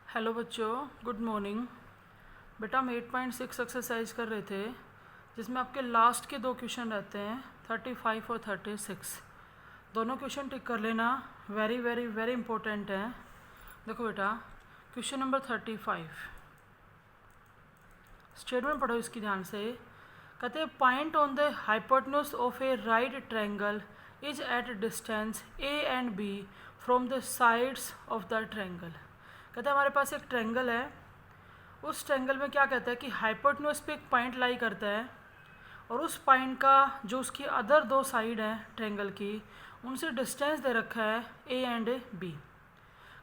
Hello बच्चों, good morning. बेटा हम 8.6 एक्सरसाइज कर रहे थे जिसमें आपके लास्ट के दो क्वेश्चन रहते हैं 35 और 36। दोनों क्वेश्चन टिक कर लेना, वेरी वेरी वेरी इंपॉर्टेंट हैं। देखो बेटा, क्वेश्चन नंबर 35 स्टेटमेंट पढ़ो इसकी ध्यान से। कहते हैं point on the hypotenuse of a right triangle is at distance a and b from the sides of the triangle. कहते हैं हमारे पास एक ट्रायंगल है, उस ट्रायंगल में क्या कहता है कि हाइपोटेन्यूज पे एक पॉइंट लाई करता है और उस पॉइंट का जो उसकी अदर दो साइड हैं ट्रायंगल की, उनसे डिस्टेंस दे रखा है ए एंड बी।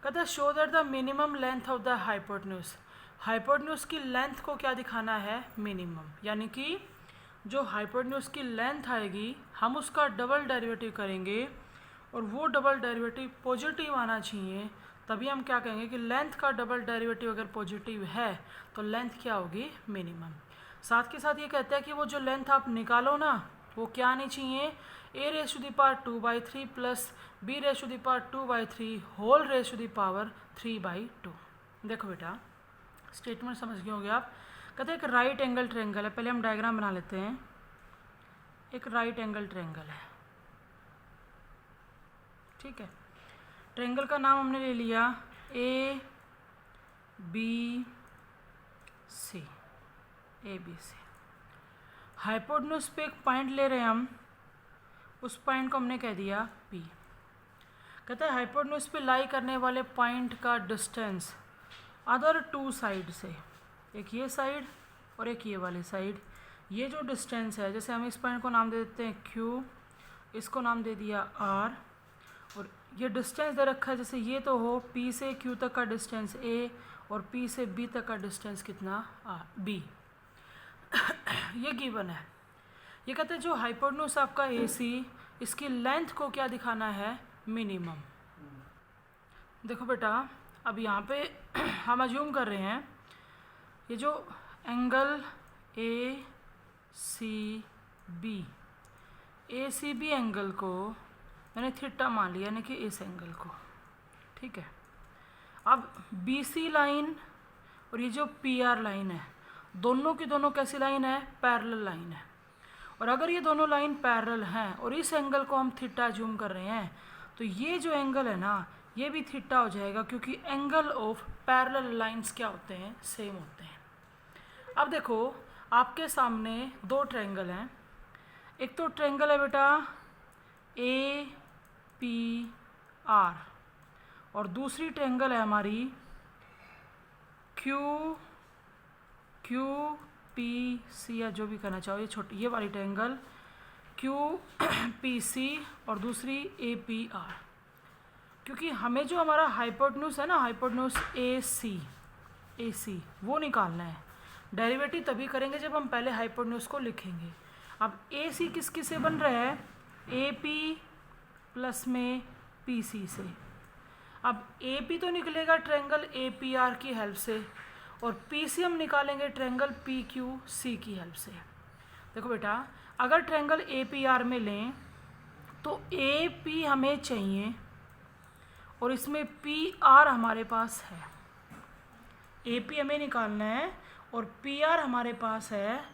कहता है show that the minimum length of the hypotenuse. Hypotenuse की लेंथ को क्या दिखाना है? मिनिमम, यानी कि जो हाइपोटेन्यूज की लेंथ आएगी हम उसका डबल डेरिवेटिव करेंगे और वो डबल डेरिवेटिव पॉजिटिव आना चाहिए, तभी हम क्या कहेंगे कि लेंथ का डबल डेरिवेटिव अगर पॉजिटिव है तो लेंथ क्या होगी? मिनिमम। साथ के साथ ये कहता है कि वो जो लेंथ आप निकालो ना, वो क्या आनी चाहिए? a raise to the power 2/3 plus b raise to the power 2/3 whole raise to the power 3/2। देखो बेटा, स्टेटमेंट समझ गए होंगे आप। कहते हैं एक राइट एंगल ट्रायंगल है, पहले हम डायग्राम बना लेते हैं। एक राइट एंगल ट्रायंगल है, ठीक है। ट्रायंगल का नाम हमने ले लिया a b c, a b c. Hypotenuse पे एक पॉइंट ले रहे हैं हम, उस पॉइंट को हमने कह दिया पी। कहता है हाइपोटेन्यूज पे लाई करने वाले पॉइंट का डिस्टेंस अदर टू साइड से, एक ये साइड और एक ये वाली साइड, ये जो डिस्टेंस है, जैसे हम इस पॉइंट को नाम दे देते हैं क्यू, इसको नाम दे दिया आर, और ये डिस्टेंस दे रखा है जैसे ये तो हो P से Q तक का डिस्टेंस A और P से B तक का डिस्टेंस कितना? B। ये गिवन है। ये कहते हैं जो हाइपोटेन्यूज आपका AC, इसकी लेंथ को क्या दिखाना है? मिनिमम। देखो बेटा, अब यहाँ पे हम अज्यूम कर रहे हैं ये जो एंगल ACB एंगल को मैंने थीटा मान लिया, यानी कि इस एंगल को, ठीक है। अब BC लाइन और ये जो PR लाइन है, दोनों की दोनों कैसी लाइन है? पैरेलल लाइन है। और अगर ये दोनों लाइन पैरेलल हैं और इस एंगल को हम थीटा जूम कर रहे हैं, तो ये जो एंगल है ना, ये भी थीटा हो जाएगा, क्योंकि एंगल ऑफ पैरेलल लाइंस क्या होते हैं? सेम होते हैं। अब देखो, आपके सामने दो ट्रायंगल हैं। एक तो ट्रायंगल है बेटा APR और दूसरी ट्रायंगल है हमारी QPC, या जो भी कहना चाहो, ये छोटी ये वाली ट्रायंगल QPC और दूसरी APR। क्योंकि हमें जो हमारा हाइपोटेन्यूज है ना, हाइपोटेन्यूज AC वो निकालना है। डेरिवेटिव तभी करेंगे जब हम पहले हाइपोटेन्यूज को लिखेंगे। अब AC किस किस से बन रहा है? AP प्लस में PC से। अब AP तो निकलेगा ट्रायंगल APR की हेल्प से, और PC हम निकालेंगे ट्रायंगल PQC की हेल्प से। देखो बेटा, अगर ट्रायंगल APR में लें तो AP हमें चाहिए और इसमें PR हमारे पास है। AP हमें निकालना है और PR हमारे पास है,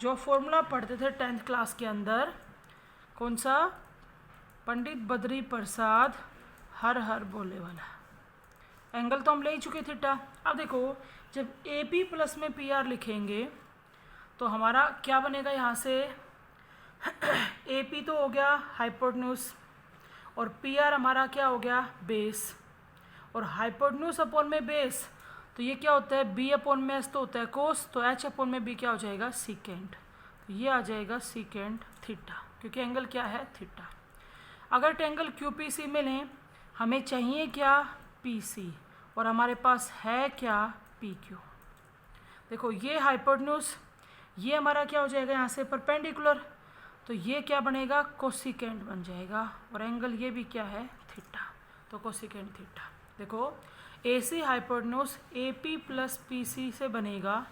जो फॉर्मूला पढ़ते थे 10th क्लास के अंदर। कौन सा? पंडित बद्री प्रसाद हर हर बोले वाला। एंगल तो हम ले ही चुके थीटा। अब देखो, जब AP प्लस में PR लिखेंगे तो हमारा क्या बनेगा? यहाँ से AP तो हो गया हाइपोटेन्यूज और PR हमारा क्या हो गया? बेस। और हाइपोटेन्यूज अपॉन में बेस, तो ये क्या होता है? B अपॉन में S तो होता है कोस, तो H अपॉन में B क्या हो जाएगा? सीकेंट। तो ये आ जाएगा सीकेंट थीटा, क्योंकि एंगल क्या है? थीटा। अगर ट्रायंगल QPC में लें, हमें चाहिए क्या? PC, और हमारे पास है क्या? PQ। देखो, ये हाइपोटेन्यूज, ये हमारा क्या हो जाएगा? यहाँ से परपेंडिकुलर, तो ये क्या बनेगा? कोसिकेंट बन जाएगा, और एंगल ये भी क्या है? थीटा, तो कोसिकेंट थीटा। देखो, AC hypotenuse AP plus PC से बनेगा।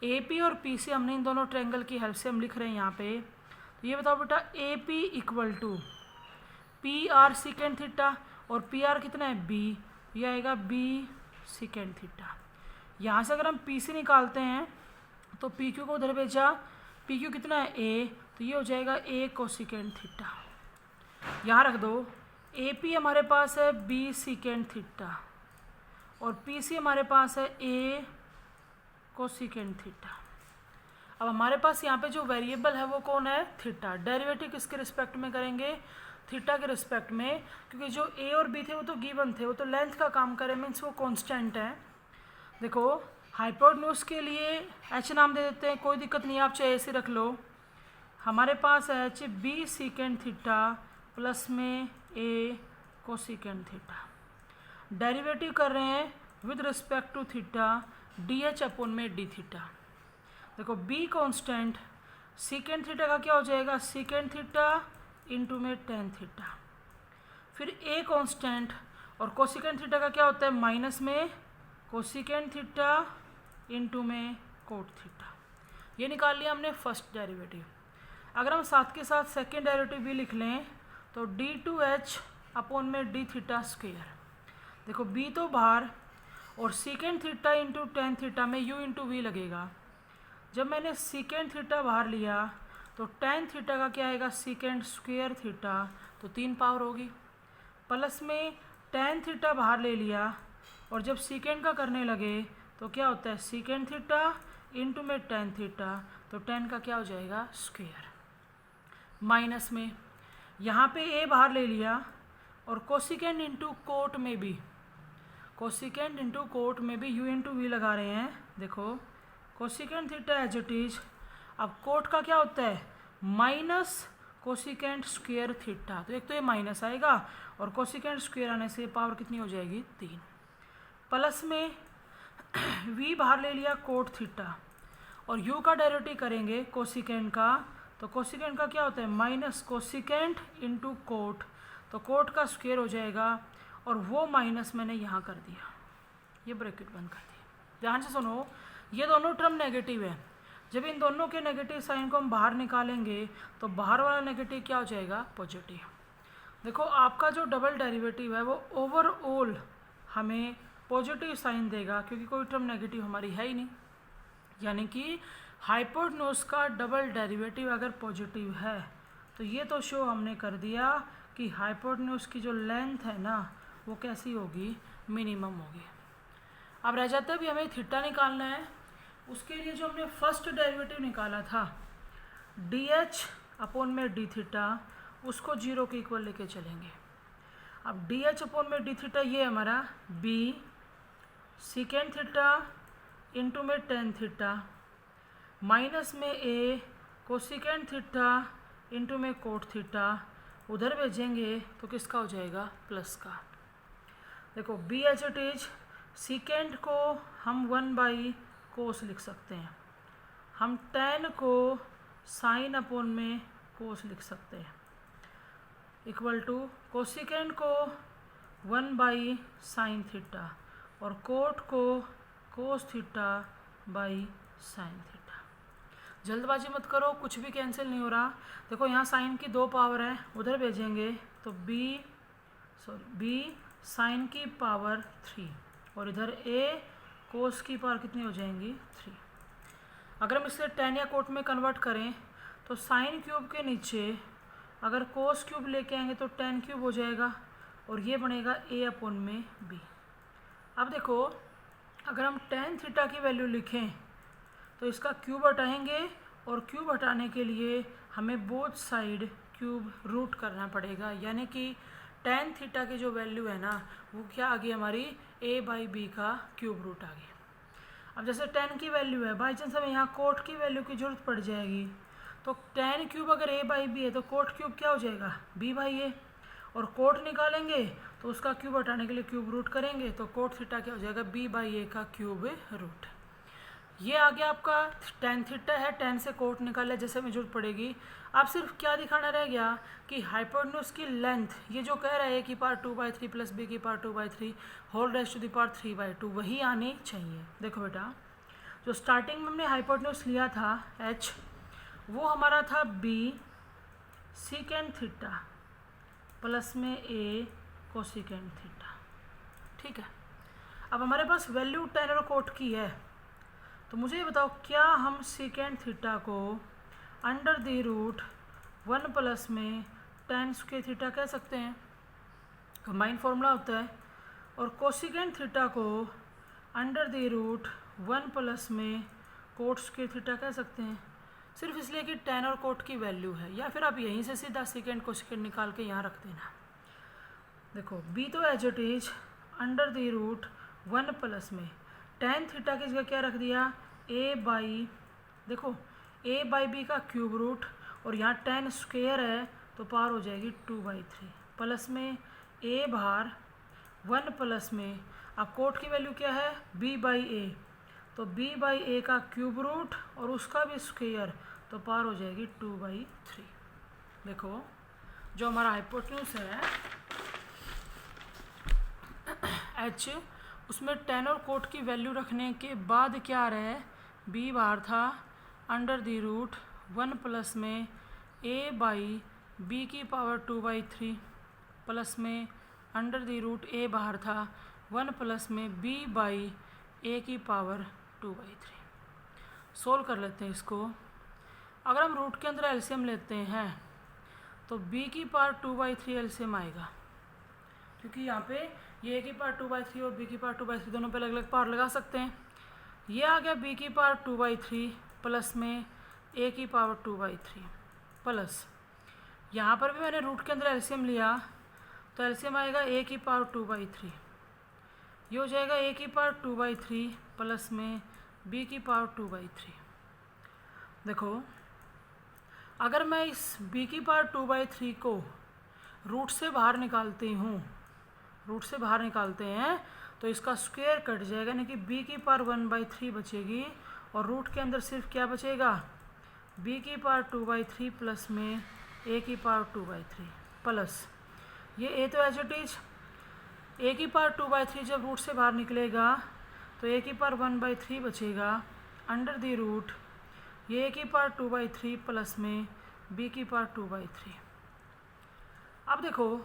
AP और PC हमने इन दोनों ट्रायंगल की हेल्प से हम लिख रहे हैं यहाँ पे। तो ये बताओ बेटा, AP equal to PR secant theta, और PR कितना है? B, ये आएगा B सीकेंड थीटा। यहाँ से अगर हम पी सी निकालते हैं तो पी क्यू को उधर भेजा, पी क्यू कितना है ए, तो ये हो जाएगा ए कोसिकेंड थीटा। यहाँ रख दो, ए पी हमारे पास है बी सीकेंड थीटा और पी सी हमारे पास है ए कोसिकेंड थीटा। अब हमारे पास यहाँ पे जो वेरिएबल है वो कौन है, थीटा। डेरिवेटिव किसके रिस्पेक्ट में करेंगे, थीटा के रिस्पेक्ट में, क्योंकि जो ए और बी थे वो तो गिवन थे, वो तो लेंथ का काम करे, मीन्स वो कांस्टेंट है। देखो हाइपोटेन्यूज के लिए एच नाम दे देते हैं, कोई दिक्कत नहीं, आप चाहे ऐसे रख लो। हमारे पास है h b secant theta plus में ए कोसिकेंड थीटा। डेरिवेटिव कर रहे हैं with respect to theta, d h upon में डी थीटा। देखो बी कांस्टेंट, सीकेंड थीटा का क्या हो जाएगा, सीकेंड थीटा इंटू में टेन थीटा। फिर ए कांस्टेंट और कोसिकेंड थीटा का क्या होता है, माइनस में कोसिकेंड थीटा इंटू में कोट थीटा। ये निकाल लिया हमने फर्स्ट डेरिवेटिव। अगर हम साथ के साथ सेकेंड डेरिवेटिव भी लिख लें तो डी टू एच अपॉन में डी थीटा स्क्वेयर। देखो बी तो बाहर और सीकेंड थीटा इंटू टेन थीटा में यू इंटू वी लगेगा। जब मैंने सीकेंड थीटा बाहर लिया तो टेन थीटा का क्या आएगा, सीकेंड स्क्वेयर थीटा, तो 3 पावर होगी। प्लस में टेन थीटा बाहर ले लिया और जब सीकेंड का करने लगे तो क्या होता है, सीकेंड थीटा इंटू में टेन थीटा, तो 10 का क्या हो जाएगा, स्क्वेयर। माइनस में यहाँ पे ए बाहर ले लिया और कोसिकेंड इंटू कोट में भी, कोसिकेंड इंटू कोट में भी यू इंटू वी लगा रहे हैं। देखो cosecant theta as it is. अब कोट का क्या होता है, माइनस कोसिकेंड स्क्वेयर थीटा, तो एक तो ये माइनस आएगा और कोसिकेंड स्क्वेयर आने से पावर कितनी हो जाएगी, 3। प्लस में v बाहर ले लिया कोट थीटा और u का डेरिवेटिव करेंगे कोसिकेंड का, तो कोसिकेंड का क्या होता है, माइनस कोसिकेंड इंटू कोट, तो कोट का स्क्वेयर हो जाएगा और वो माइनस मैंने यहाँ कर दिया, ये ब्रैकेट बंद कर दिया। ध्यान से सुनो, ये दोनों टर्म नेगेटिव है। जब इन दोनों के नेगेटिव साइन को हम बाहर निकालेंगे तो बाहर वाला नेगेटिव क्या हो जाएगा, पॉजिटिव। देखो आपका जो डबल डेरिवेटिव है वो ओवरऑल हमें पॉजिटिव साइन देगा, क्योंकि कोई टर्म नेगेटिव हमारी है ही नहीं। यानी कि हाइपोटेन्यूज का डबल डेरिवेटिव अगर पॉजिटिव है तो ये तो शो हमने कर दिया कि हाइपोटेन्यूज की जो लेंथ है ना वो कैसी होगी, मिनिमम होगी। अब रह जाता है भी हमें थीटा निकालना है। उसके लिए जो हमने फर्स्ट डेरिवेटिव निकाला था डी एच अपॉन में डी थीटा, उसको 0 के इक्वल लेके चलेंगे। अब डी एच अपॉन में डी थीटा ये हमारा बी सीकेंड थीटा इंटू में टेन थीटा माइनस में ए कोसिकेंड थीटा इंटू में कोट थीटा, उधर भेजेंगे तो किसका हो जाएगा, प्लस का। देखो b h it is, secant को हम 1 कोस लिख सकते हैं, हम टेन को साइन अपॉन में कोस लिख सकते हैं, इक्वल टू कोसिकेंड को 1 साइन थीटा और कोट को cos theta by sine theta. जल्दबाजी मत करो, कुछ भी कैंसिल नहीं हो रहा। देखो यहाँ साइन की 2 पावर है, उधर भेजेंगे तो बी साइन की पावर 3 और इधर ए कोस की पावर कितनी हो जाएंगी, 3। अगर हम इसे टेन या कोट में कन्वर्ट करें तो साइन क्यूब के नीचे अगर कोस क्यूब लेके आएंगे तो टेन क्यूब हो जाएगा और ये बनेगा ए अपॉन में बी। अब देखो अगर हम टेन थीटा की वैल्यू लिखें तो इसका क्यूब हटाएंगे और क्यूब हटाने के लिए हमें बोथ साइड क्यूब रूट करना पड़ेगा, यानी कि टेन थीटा की जो वैल्यू है ना वो क्या आ गई हमारी, a बाई बी का क्यूब रूट आ गई। अब जैसे टेन की वैल्यू है, बाई चांस हमें यहाँ कोट की वैल्यू की जरूरत पड़ जाएगी तो टेन क्यूब अगर a बाई बी है तो कोट क्यूब क्या हो जाएगा, b बाई a, और कोट निकालेंगे तो उसका क्यूब हटाने के लिए क्यूब रूट करेंगे तो कोट थीटा क्या हो जाएगा, b बाई ए का क्यूब रूट। ये आ गया आपका टेन थीटा है, टेन से कोट निकाला जैसे हमें जरूरत पड़ेगी। अब सिर्फ क्या दिखाना रह गया कि हाइपोटेन्यूज की लेंथ, ये जो कह रहा है a की पावर 2/3 प्लस b की power 2/3 whole raise to the power 3/2 वही आनी चाहिए। देखो बेटा जो स्टार्टिंग में हमने हाइपोटेन्यूज लिया था h, वो हमारा था b सीकेंड थीटा प्लस में a कोसिकेंड थीटा, ठीक है। अब हमारे पास वैल्यू टेन और कोट की है, तो मुझे ये बताओ क्या हम सीकेंड थीटा को अंडर द रूट 1 प्लस में टेन स्क्वायर थीटा कह सकते हैं, कंबाइन फॉर्मूला होता है। और कोसिकेंड थीटा को अंडर द रूट 1 प्लस में कोट स्क्वायर थीटा कह सकते हैं, सिर्फ इसलिए कि टेन और कोट की वैल्यू है। या फिर आप यहीं से सीधा सीकेंड कोसिकेंड निकाल के यहाँ रख देना। देखो बी तो as it is under the root 1 plus में टेन थीटा की जगह क्या रख दिया, ए बाई, देखो ए बाई बी का क्यूब रूट, और यहाँ टेन स्क्वेयर है तो पार हो जाएगी 2/3 प्लस में ए बाहर 1 प्लस में, अब कोट की वैल्यू क्या है, बी बाई ए, तो बी बाई ए का क्यूब रूट और उसका भी स्क्वेयर, तो पार हो जाएगी 2/3। देखो जो हमारा हाइपोटेन्यूज है एच, उसमें टेन और कोट की वैल्यू रखने के बाद क्या आ रहा है, बी बाहर था अंडर द रूट 1 प्लस में ए बाई बी की पावर 2/3 प्लस में अंडर द रूट ए बाहर था 1 प्लस में बी बाई ए की पावर 2/3। सोल्व कर लेते हैं इसको। अगर हम रूट के अंदर एलसीएम लेते हैं तो b की पावर 2/3 एलसीएम आएगा, क्योंकि यहाँ पे ये a की पावर 2/3 और b की पावर 2/3 दोनों पे अलग अलग पावर लगा सकते हैं। ये आ गया b की पावर 2/3 प्लस में a की पावर 2/3 प्लस, यहाँ पर भी मैंने रूट के अंदर एलसीएम लिया तो एलसीएम आएगा a की पावर 2/3, ये हो जाएगा a की पावर 2/3 प्लस में b की पावर 2/3। देखो अगर मैं इस b की पावर 2/3 को रूट से बाहर निकालती हूँ, रूट से बाहर निकालते हैं तो इसका स्क्वायर कट जाएगा, यानी कि b की पावर 1/3 बचेगी और रूट के अंदर सिर्फ क्या बचेगा, b की पावर 2/3 प्लस में a की पावर 2/3 प्लस, ये a तो एज इट इज a की पावर 2/3 जब रूट से बाहर निकलेगा तो a की पावर 1/3 बचेगा अंडर द रूट ये a की पावर 2/3 प्लस में b की पावर 2/3। अब देखो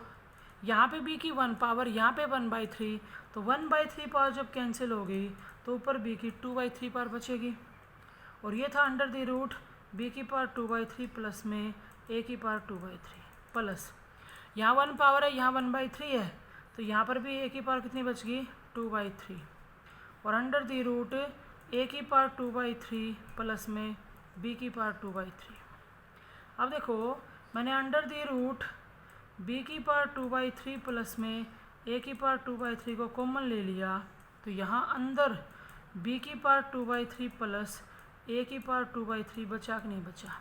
यहाँ पे b की 1 पावर, यहाँ पे 1/3, तो 1/3 पावर जब कैंसिल होगी तो ऊपर b की 2/3 पावर बचेगी, और ये था अंडर द रूट b की पावर 2/3 प्लस में a की पावर 2/3 प्लस, यहाँ 1 पावर है, यहाँ 1/3 है, तो यहाँ पर भी a की पावर कितनी बच गई, 2/3, और अंडर द रूट a की पावर 2/3 प्लस में b की पावर 2/3। अब देखो मैंने अंडर द रूट b की पावर 2/3 प्लस में a की पावर 2/3 को कॉमन ले लिया, तो यहाँ अंदर b की पावर 2/3 प्लस a की पावर 2/3 बचा कि नहीं बचा।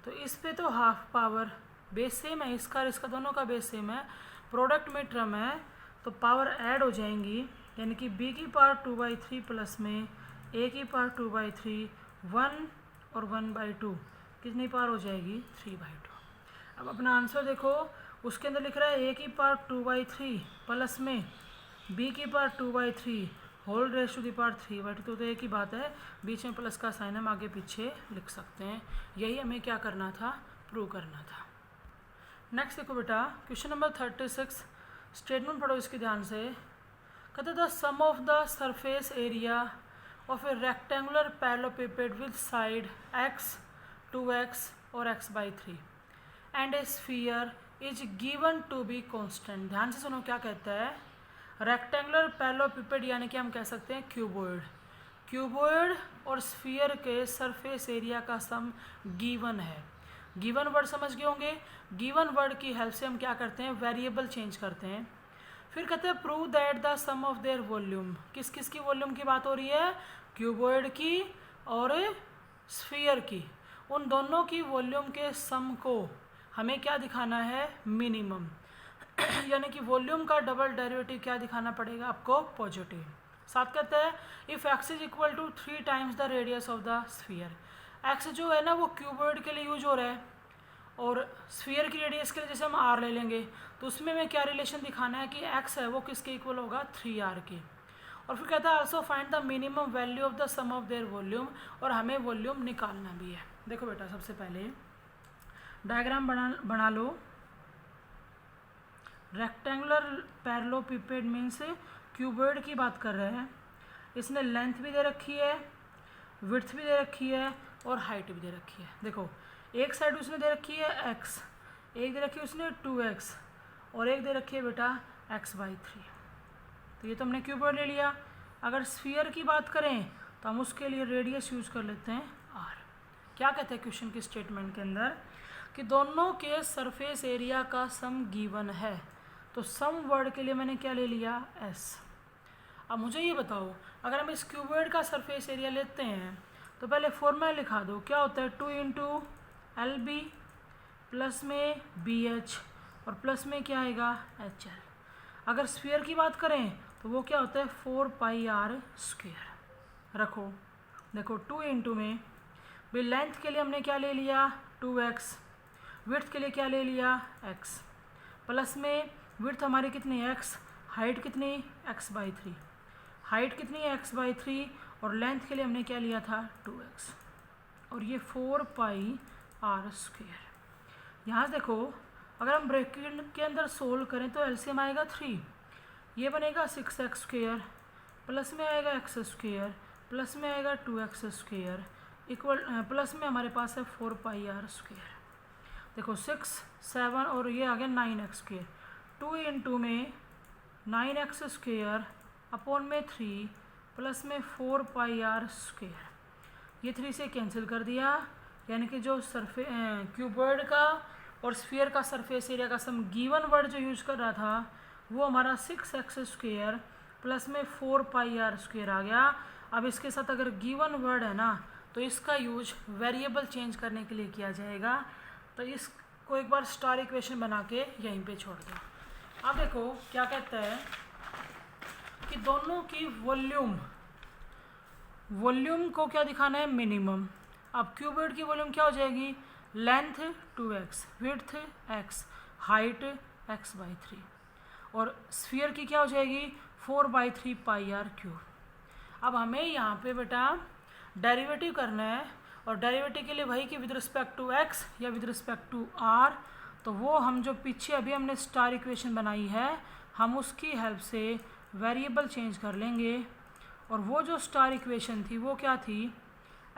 तो इस पे तो हाफ पावर बेस सेम है, इसका और इसका दोनों का बेस सेम है, प्रोडक्ट में टर्म है तो पावर ऐड हो जाएंगी, यानी कि b की पावर 2/3 प्लस में a की पावर 2/3 1 और 1/2 कितनी पावर हो जाएगी, 3/2। अब अपना आंसर देखो, उसके अंदर लिख रहा है a की पावर 2/3 प्लस में b की power 2/3 whole raise to the power 3/2, तो एक ही बात है, बीच में प्लस का साइन हम आगे पीछे लिख सकते हैं। यही हमें क्या करना था, प्रूव करना था। नेक्स्ट देखो बेटा क्वेश्चन नंबर 36, स्टेटमेंट पढ़ो इसके ध्यान से। कहते the sum of the surface area of a rectangular parallelepiped with side x 2x और x/3 and a sphere is given to be constant. ध्यान से सुनो क्या कहता है, रेक्टेंगुलर पैरेललोपिपेड यानी कि हम कह सकते हैं क्यूबॉइड, क्यूबॉइड और स्फीयर के सरफेस एरिया का सम गिवन है। गिवन वर्ड समझ गए होंगे, गिवन वर्ड की हेल्प से हम क्या करते हैं, वेरिएबल चेंज करते हैं। फिर कहते हैं prove that the sum of their volume, किस किस की वॉल्यूम की बात हो रही है, क्यूबॉइड की और स्फीयर की, उन दोनों की वॉल्यूम के सम को हमें क्या दिखाना है, मिनिमम यानी कि वॉल्यूम का डबल डेरिवेटिव क्या दिखाना पड़ेगा आपको, पॉजिटिव। साथ कहते हैं if x is equal to 3 times the radius of the sphere, x जो है ना वो क्यूबॉइड के लिए यूज हो रहा है और स्फीयर की रेडियस के लिए जैसे हम r ले लेंगे तो उसमें हमें क्या रिलेशन दिखाना है कि x है वो किसके इक्वल होगा, 3r के। और फिर कहता है also find the minimum value of the sum of their volume, और हमें वॉल्यूम निकालना भी है। देखो बेटा सबसे पहले डायग्राम बना लो। रेक्टेंगुलर पैरेललोपिपेड मीन्स क्यूबॉइड की बात कर रहे हैं, इसने लेंथ भी दे रखी है, विड्थ भी दे रखी है और हाइट भी दे रखी है। देखो एक साइड उसने दे रखी है x, एक दे रखी है उसने 2x और एक दे रखी है बेटा x/3। तो ये तो हमने क्यूबॉइड ले लिया। अगर स्फीयर की बात करें तो हम उसके लिए रेडियस यूज कर लेते हैं r। क्या कहते हैं क्वेश्चन की स्टेटमेंट के अंदर कि दोनों के सरफेस एरिया का सम गिवन है, तो सम वर्ड के लिए मैंने क्या ले लिया s। अब मुझे ये बताओ, अगर हम इस क्यूबॉइड का सरफेस एरिया लेते हैं तो पहले फॉर्मूला लिखा दो, क्या होता है 2 × LB प्लस में BH और प्लस में क्या आएगा HL। अगर स्फीयर की बात करें तो वो क्या होता है 4πr²। रखो देखो 2 × में भी लेंथ के लिए हमने क्या ले लिया 2x, विड्थ के लिए क्या ले लिया x, प्लस में विड्थ हमारी कितनी x, हाइट कितनी x/3, हाइट कितनी है x/3 और लेंथ के लिए हमने क्या लिया था 2x और ये 4πr²। यहाँ देखो अगर हम ब्रैकेट के अंदर सोल्व करें तो एलसीएम आएगा 3, ये बनेगा 6x² प्लस में आएगा x² प्लस में आएगा 2x² इक्वल प्लस में हमारे पास है 4πr²। देखो 6, 7 और ये आ गया 9x²। 2 × में 9x² अपॉन में 3 प्लस में 4πr²। ये 3 से कैंसिल कर दिया, यानी कि जो क्यूबॉइड का और स्फीयर का सरफेस एरिया का सम गिवन वर्ड जो यूज कर रहा था वो हमारा 6x² प्लस में 4πr² आ गया। अब इसके साथ अगर गिवन वर्ड है ना तो इसका यूज वेरिएबल चेंज करने के लिए किया जाएगा। तो इसको एक बार स्टार इक्वेशन बना के यहीं पे छोड़ दो। अब देखो क्या कहता है कि दोनों की वॉल्यूम को क्या दिखाना है मिनिमम। अब क्यूबॉइड की वॉल्यूम क्या हो जाएगी length 2x, width x, height x/3 और स्फीयर की क्या हो जाएगी 4/3πr³। अब हमें यहाँ पे बेटा डेरिवेटिव करना है और डेरिवेटिव के लिए वही कि विद रिस्पेक्ट टू x या विद रिस्पेक्ट टू r, तो वो हम जो पीछे अभी हमने स्टार इक्वेशन बनाई है हम उसकी हेल्प से वेरिएबल चेंज कर लेंगे। और वो जो स्टार इक्वेशन थी वो क्या थी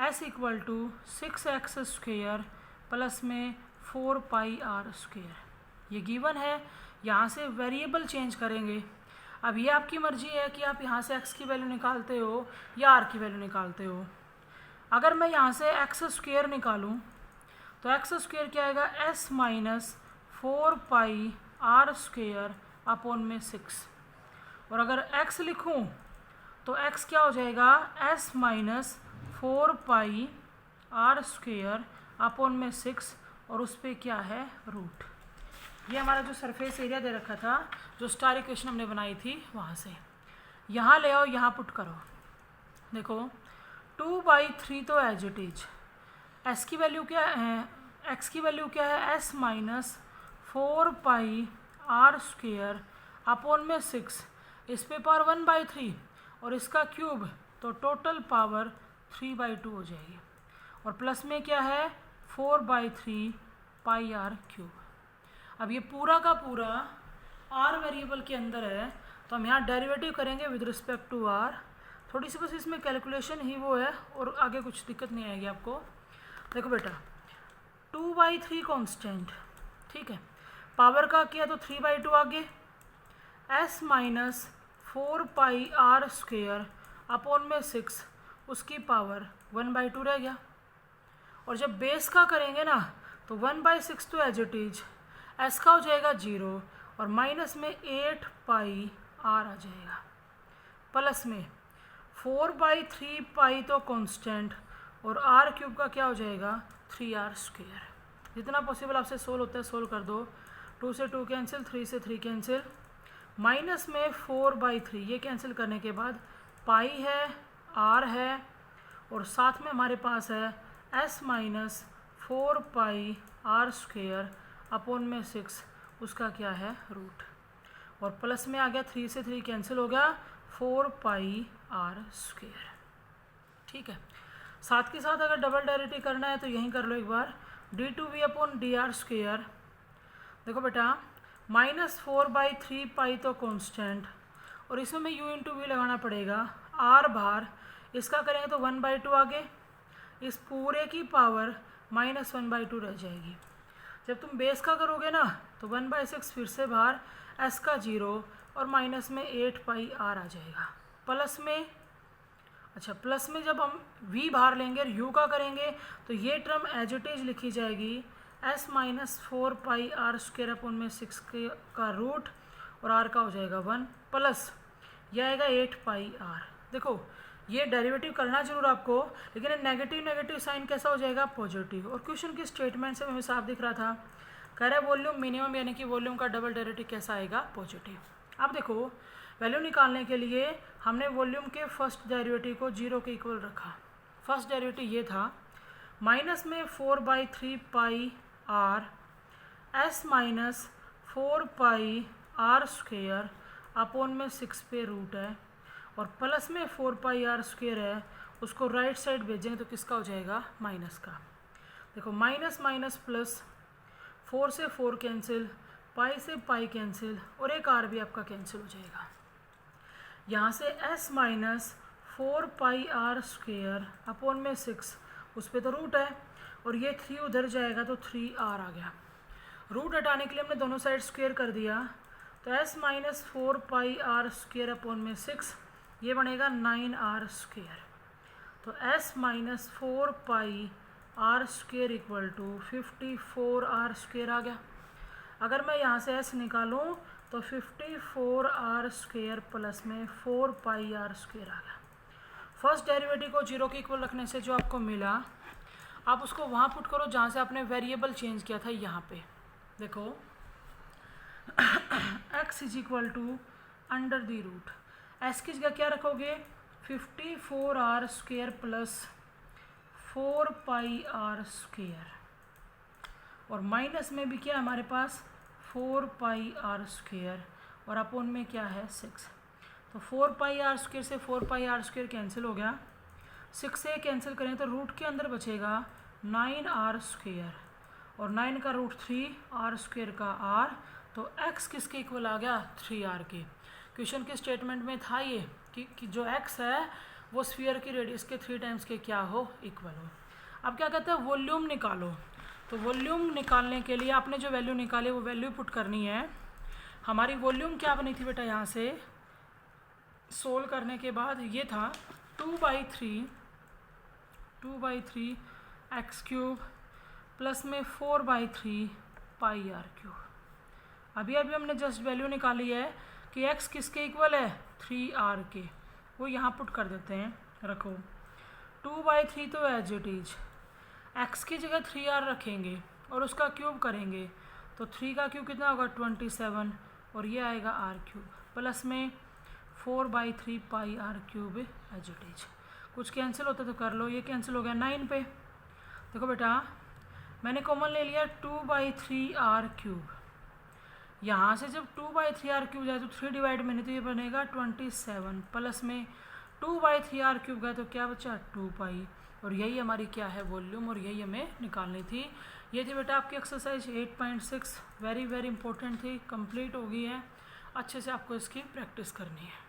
s = 6x² प्लस में 4πr²। ये गिवन है, यहाँ से वेरिएबल चेंज करेंगे। अब ये आपकी मर्जी है कि आप यहाँ से x की वैल्यू निकालते हो या r की वैल्यू निकालते हो। अगर मैं यहाँ से x² निकालूँ तो x² क्या आएगा s - 4πr² अपॉन में 6 और अगर x लिखूँ तो x क्या हो जाएगा s - 4πr² अपॉन में 6 और उस पर क्या है रूट। ये हमारा जो सरफेस एरिया दे रखा था जो स्टार इक्वेशन हमने बनाई थी वहाँ से यहाँ ले आओ, यहाँ पुट करो। देखो 2/3 तो एज इट इज, s की वैल्यू क्या है, x की वैल्यू क्या है s - 4πr² अपॉन में 6, इस पे पावर 1/3 और इसका क्यूब तो टोटल पावर 3/2 हो जाएगी और प्लस में क्या है 4/3πr³। अब ये पूरा का पूरा r वेरिएबल के अंदर है तो हम यहाँ डेरिवेटिव करेंगे विद रिस्पेक्ट टू r। थोड़ी सी बस इसमें कैलकुलेशन ही वो है और आगे कुछ दिक्कत नहीं आएगी आपको। देखो बेटा 2/3 कांस्टेंट, ठीक है, पावर का किया तो 3/2 आगे, s - 4πr² अपॉन में 6 उसकी पावर 1/2 रह गया और जब बेस का करेंगे ना तो 1/6 तो एज इट इज, s का हो जाएगा 0 और माइनस में 8πr आ जाएगा प्लस में 4/3π तो कांस्टेंट और r³ का क्या हो जाएगा 3r²। जितना पॉसिबल आपसे सोल्व होता है सोल्व कर दो। 2 से 2 कैंसिल, 3 से 3 कैंसिल, माइनस में 4/3 ये कैंसिल करने के बाद पाई है r है और साथ में हमारे पास है s - 4πr² अपॉन में 6 उसका क्या है रूट और प्लस में आ गया 3 से 3 कैंसिल हो गया 4πr²। ठीक है, साथ के साथ अगर डबल डेरिवेटिव करना है तो यहीं कर लो एक बार, d2v/dr²। देखो बेटा -4/3π तो कांस्टेंट और इसमें मैं u इंटू वी लगाना पड़ेगा। r बार इसका करेंगे तो 1/2 आगे, इस पूरे की पावर -1/2 रह जाएगी। जब तुम बेस का करोगे ना तो 1/6 फिर से बाहर, s का 0 और माइनस में 8 पाई r आ जाएगा। प्लस में प्लस में जब हम v बाहर लेंगे और u का करेंगे तो ये टर्म एज इट इज लिखी जाएगी s -4 pi r square upon में 6 का रूट और r का हो जाएगा 1 प्लस यह आएगा 8 पाई r। देखो ये डेरिवेटिव करना जरूर आपको, लेकिन नेगेटिव नेगेटिव साइन कैसा हो जाएगा, पॉजिटिव। और क्वेश्चन की स्टेटमेंट से हमें साफ दिख रहा था, कह रहा है वॉल्यूम मिनिमम यानी कि वॉल्यूम का डबल डेरिवेटिव कैसा आएगा, पॉजिटिव। अब देखो वैल्यू निकालने के लिए हमने वॉल्यूम के फर्स्ट डेरिवेटिव को 0 के इक्वल रखा। फर्स्ट डेरिवेटिव ये था माइनस में 4/3 pi r s minus 4 pi r square upon में 6 पे रूट है, और प्लस में 4 पाई r स्क्वेयर है, उसको राइट साइड भेजेंगे तो किसका हो जाएगा, माइनस का। देखो माइनस माइनस प्लस, 4 से 4 कैंसिल, पाई से पाई कैंसिल, और एक r भी आपका कैंसिल हो जाएगा। यहाँ से s minus 4 pi r square upon में 6, उस पर तो रूट है, और ये 3 उधर जाएगा तो 3r आ गया। रूट हटाने के लिए हमने दोनों साइड स्क्वेयर कर दिया, तो s minus 4 pi r square upon में 6, ये बनेगा 9r स्क्वेयर। तो s minus 4 pi r square equal to 54r square आ गया। अगर मैं यहाँ से s निकालूँ तो 54r स्क्वेयर प्लस में 4 पाई r स्क्वेयर आ गया। फर्स्ट डेरिवेटिव को 0 के इक्वल रखने से जो आपको मिला, आप उसको वहाँ पुट करो जहाँ से आपने वेरिएबल चेंज किया था, यहाँ पे देखो x is equal to under the root, s की जगह क्या रखोगे, 54r square plus 4 pi r square, और माइनस में भी क्या है हमारे पास 4 पाई r स्क्वेयर, और अपोन में क्या है 6। तो 4 पाई r स्क्वेयर से 4 पाई r स्क्वेयर कैंसिल हो गया, 6 से कैंसिल करें तो रूट के अंदर बचेगा 9r स्क्वेयर, और 9 का रूट 3, r स्क्वेयर का r, तो x किसके इक्वल आ गया, 3r के। क्वेश्चन के स्टेटमेंट में था ये कि जो x है वो स्फीयर की रेडियस के 3 टाइम्स के क्या हो, इक्वल हो। अब क्या कहते हैं, वॉल्यूम निकालो। तो वॉल्यूम निकालने के लिए आपने जो वैल्यू निकाली वो वैल्यू पुट करनी है। हमारी वॉल्यूम क्या बनी थी बेटा, यहाँ से सोल्व करने के बाद ये था 2/3 x क्यूब प्लस में 4/3 पाई r क्यूब। अभी हमने जस्ट वैल्यू निकाली है कि x किसके इक्वल है, 3r के, वो यहाँ पुट कर देते हैं। रखो 2/3 तो एज इट इज, x की जगह 3r रखेंगे और उसका क्यूब करेंगे, तो 3 का क्यूब कितना होगा 27, और ये आएगा r क्यूब, प्लस में 4/3 pi r cube as it is. कुछ कैंसिल होता तो कर लो, ये कैंसिल हो गया 9 पे। देखो बेटा मैंने कॉमन ले लिया 2/3r क्यूब, यहाँ से जब 2/3r क्यूब जाए तो 3 डिवाइड में नहीं, तो ये बनेगा 27, प्लस में 2/3r क्यूब गया तो क्या बचा 2 पाई, और यही हमारी क्या है वॉल्यूम, और यही हमें निकालनी थी। ये थी बेटा आपकी एक्सरसाइज 8.6, वेरी इंपॉर्टेंट थी, कंप्लीट हो गई है। अच्छे से आपको इसकी प्रैक्टिस करनी है।